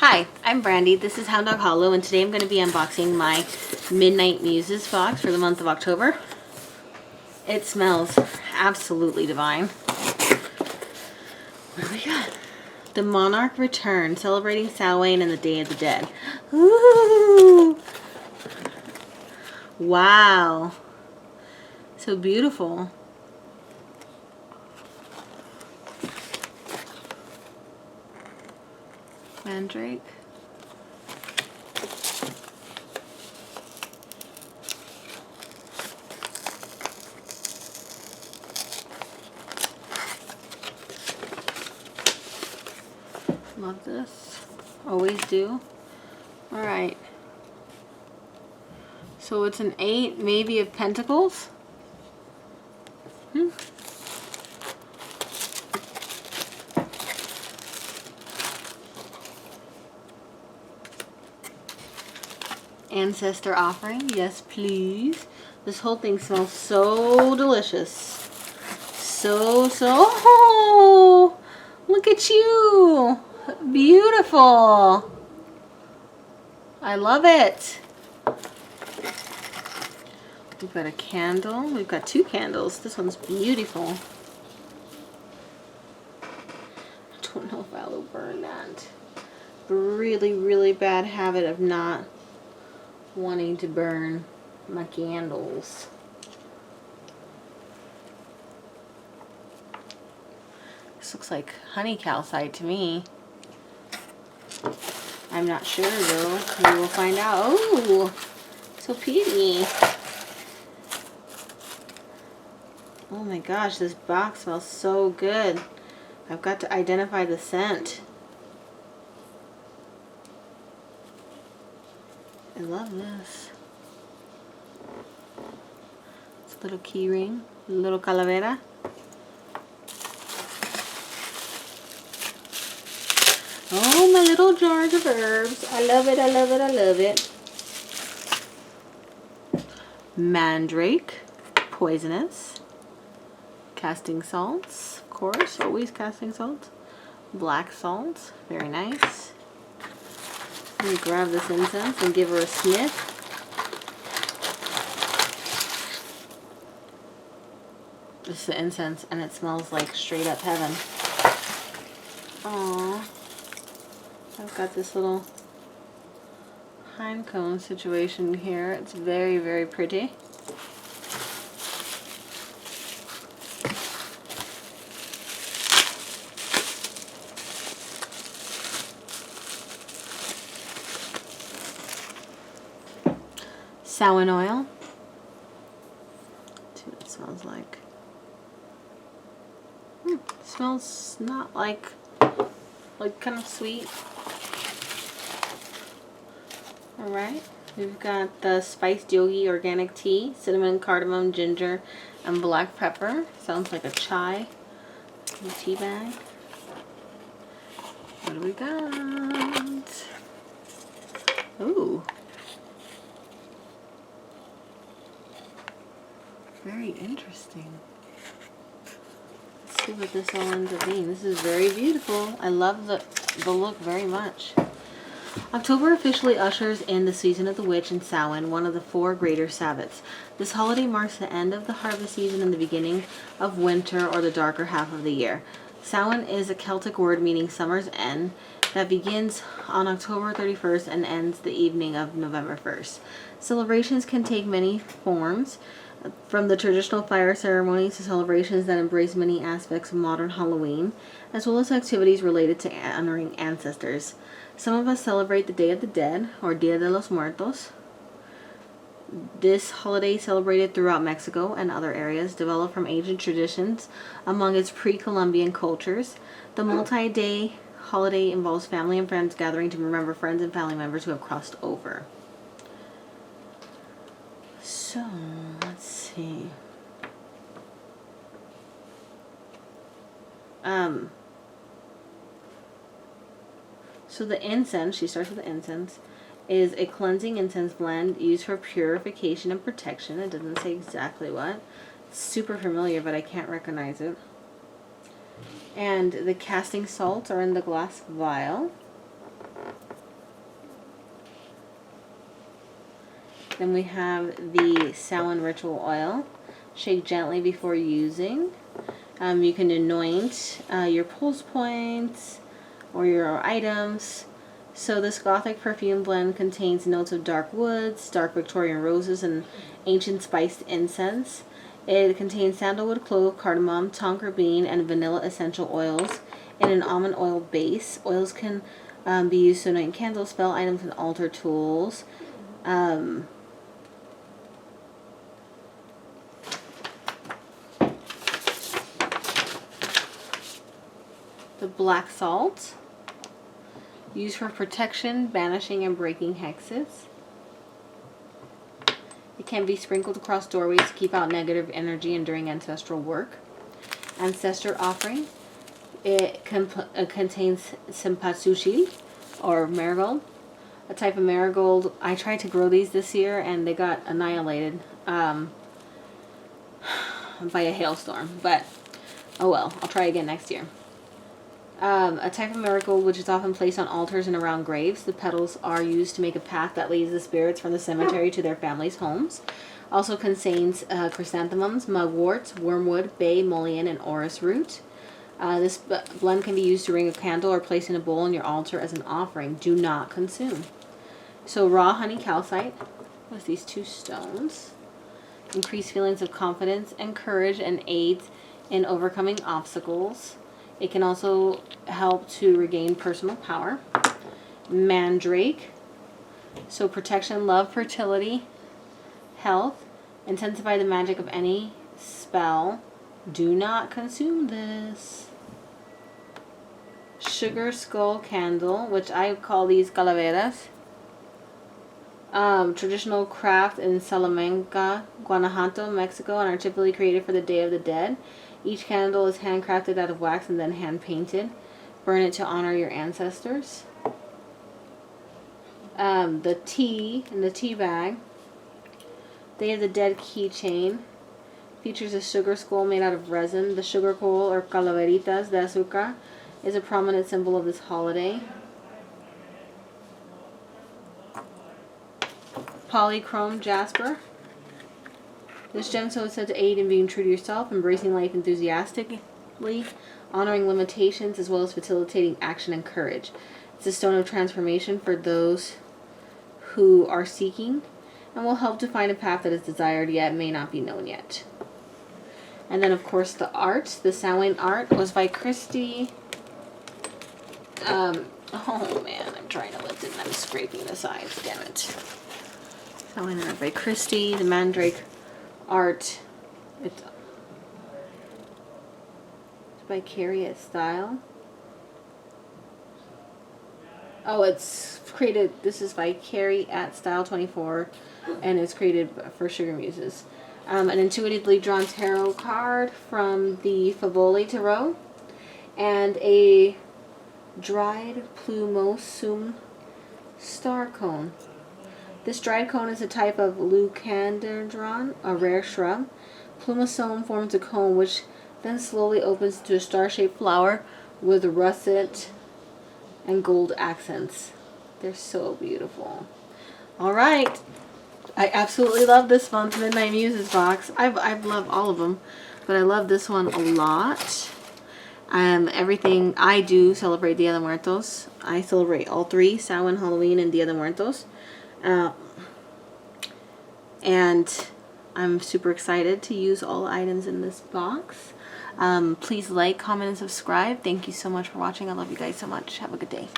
Hi, I'm Brandy. This is Hound Dog Hollow, and today I'm going to be unboxing my Midnight Muses box for the month of October. It smells absolutely divine. What do we got? The Monarch Return, celebrating Samhain and the Day of the Dead. Ooh! Wow. So beautiful. Mandrake. Love this. Always do. Alright. So it's an 8, maybe of Pentacles. Ancestor offering, yes please. This whole thing smells so delicious. So, oh, look at you. Beautiful. I love it. We've got a candle. We've got 2 candles. This one's beautiful. I don't know if I'll burn that. Really, really bad habit of not wanting to burn my candles. This looks like honey calcite to me. I'm not sure though. We will find out. Oh, so pretty. Oh my gosh, this box smells so good. I've got to identify the scent. I love this. It's a little key ring, a little calavera. Oh, my little jars of herbs. I love it, I love it, I love it. Mandrake, poisonous. Casting salts, of course, always casting salts. Black salt, very nice. Let me grab this incense and give her a sniff. This is the incense, and it smells like straight up heaven. Aww. I've got this little pine cone situation here. It's very, very pretty. Salon oil. Let's see what it smells like. It smells not like kind of sweet. Alright, we've got the spiced Yogi organic tea, cinnamon, cardamom, ginger, and black pepper. Sounds like a chai tea bag. What do we got? Ooh. Very interesting. Let's see what this all ends up being. This is very beautiful. I love the look very much. October officially ushers in the season of the witch and Samhain, one of the 4 greater Sabbats. This holiday marks the end of the harvest season and the beginning of winter, or the darker half of the year. Samhain is a Celtic word meaning summer's end that begins on October 31st and ends the evening of November 1st. Celebrations can take many forms, from the traditional fire ceremonies to celebrations that embrace many aspects of modern Halloween, as well as activities related to honoring ancestors. Some of us celebrate the Day of the Dead, or Dia de los Muertos. This holiday, celebrated throughout Mexico and other areas, developed from ancient traditions among its pre-Columbian cultures. The multi-day holiday involves family and friends gathering to remember friends and family members who have crossed over. So, let's see. So the incense, she starts with the incense, is a cleansing incense blend used for purification and protection. It doesn't say exactly what. It's super familiar, but I can't recognize it. And the casting salts are in the glass vial. Then we have the Salon Ritual Oil. Shake gently before using. You can anoint your pulse points or your items. So this Gothic perfume blend contains notes of dark woods, dark Victorian roses, and ancient spiced incense. It contains sandalwood, clove, cardamom, tonka bean, and vanilla essential oils in an almond oil base. Oils can be used to anoint candles, spell items, and altar tools. The black salt, used for protection, banishing, and breaking hexes. It can be sprinkled across doorways to keep out negative energy and during ancestral work. Ancestor offering. It contains cempasúchil, or marigold, a type of marigold. I tried to grow these this year and they got annihilated by a hailstorm. But oh well, I'll try again next year. A type of marigold which is often placed on altars and around graves. The petals are used to make a path that leads the spirits from the cemetery to their families' homes. Also contains chrysanthemums, mugworts, wormwood, bay, mullein, and orris root. This blend can be used to ring a candle or place in a bowl on your altar as an offering. Do not consume. So raw honey calcite with these 2 stones. Increase feelings of confidence and courage and aids in overcoming obstacles. It can also help to regain personal power. Mandrake. So protection, love, fertility, health. Intensify the magic of any spell. Do not consume this. Sugar skull candle, which I call these calaveras. Traditional craft in Salamanca, Guanajuato, Mexico, and are typically created for the Day of the Dead. Each candle is handcrafted out of wax and then hand painted. Burn it to honor your ancestors. The tea in the tea bag. Day of the Dead keychain. Features a sugar skull made out of resin. The sugar skull, or calaveritas de azúcar, is a prominent symbol of this holiday. Polychrome jasper. This gemstone is said to aid in being true to yourself, embracing life enthusiastically, honoring limitations, as well as facilitating action and courage. It's a stone of transformation for those who are seeking, and will help to find a path that is desired yet may not be known yet. And then, of course, the art. The Samhain art was by Christy. Oh man, I'm trying to lift it and I'm scraping the sides. Damn it. Samhain art by Christy. The Mandrake art. It's by Carrie at Style. Oh, it's created. This is by Carrie at Style 24, and it's created for Sugar Muses. An intuitively drawn tarot card from the Favoli Tarot, and a dried plumosum star cone. This dried cone is a type of leucandrodon, a rare shrub. Plumosome forms a cone which then slowly opens to a star-shaped flower with russet and gold accents. They're so beautiful. All right. I absolutely love this month's Midnight Muses box. I've loved all of them, but I love this one a lot. Everything I do celebrate Dia de Muertos. I celebrate all 3, Samhain, Halloween, and Dia de Muertos. And I'm super excited to use all the items in this box. Please like, comment, and subscribe. Thank you so much for watching. I love you guys so much. Have a good day.